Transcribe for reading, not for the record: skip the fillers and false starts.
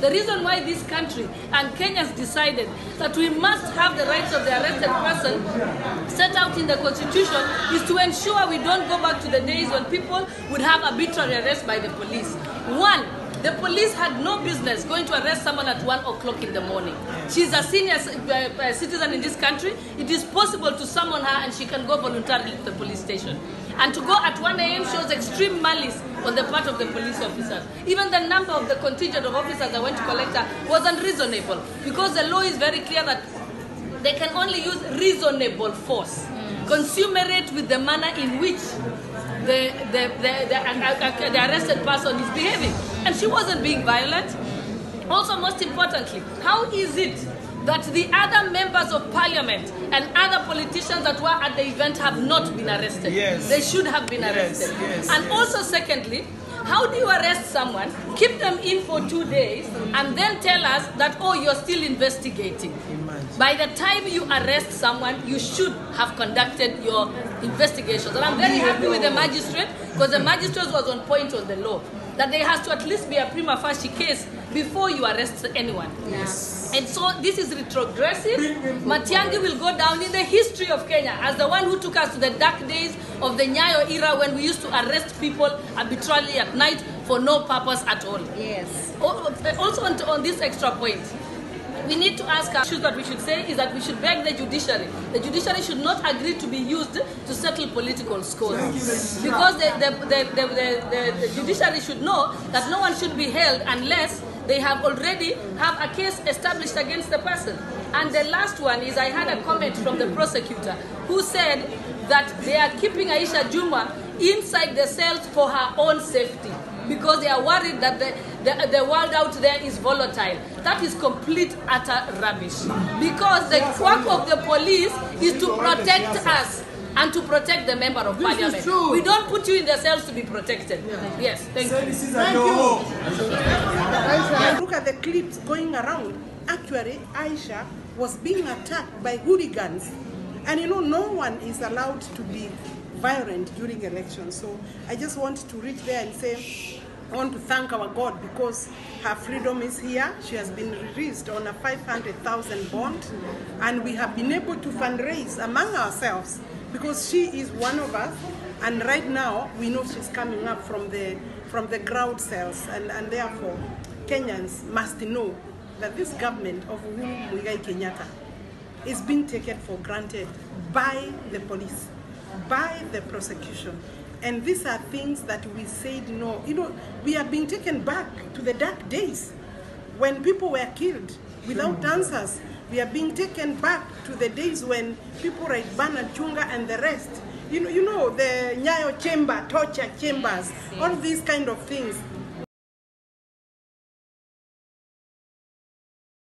The reason why this country and Kenyans decided that we must have the rights of the arrested person set out in the Constitution is to ensure we don't go back to the days when people would have arbitrary arrest by the police. One, the police had no business going to arrest someone at 1 o'clock in the morning. She's a senior citizen in this country. It is possible to summon her and she can go voluntarily to the police station. And to go at 1 a.m. shows extreme malice on the part of the police officers. Even the number of the contingent of officers that went to collect her was unreasonable, because the law is very clear that they can only use reasonable force, consummate with the manner in which the arrested person is behaving. And she wasn't being violent. Also, most importantly, how is it that the other members of parliament and other politicians that were at the event have not been arrested? Yes. They should have been arrested. Yes. And also, secondly, how do you arrest someone, keep them in for 2 days, and then tell us that, oh, you're still investigating? By the time you arrest someone, you should have conducted your investigations. And I'm very happy with the magistrate, because the magistrate was on point on the law, that there has to at least be a prima facie case before you arrest anyone. Yes. And so this is retrogressive. Matiang'i will go down in the history of Kenya as the one who took us to the dark days of the Nyayo era, when we used to arrest people arbitrarily at night for no purpose at all. Yes. Also on this extra point, we need to ask our issues that we should say is that we should beg the judiciary. The judiciary should not agree to be used to settle political scores. Because the judiciary should know that no one should be held unless they have already have a case established against the person. And the last one is, I had a comment from the prosecutor who said that they are keeping Aisha Jumwa inside the cells for her own safety, because they are worried that the world out there is volatile. That is complete, utter rubbish. Because the work of the police is to protect us and to protect the member of parliament. We don't put you in the cells to be protected. Yes, thank you. Thank you. Look at the clips going around. Actually, Aisha was being attacked by hooligans. And you know, no one is allowed to be violent during elections. So I just want to reach there and say, I want to thank our God, because her freedom is here. She has been released on a 500,000 bond, and we have been able to fundraise among ourselves, because she is one of us, and right now we know she's coming up from the ground cells, and therefore Kenyans must know that this government of Uhuru Muigai Kenyatta is being taken for granted by the police, by the prosecution. And these are things that we said no. You know, we are being taken back to the dark days when people were killed without answers. We are being taken back to the days when people like Bernard Chunga and the rest, you know, the Nyayo chamber, torture chambers, all these kind of things.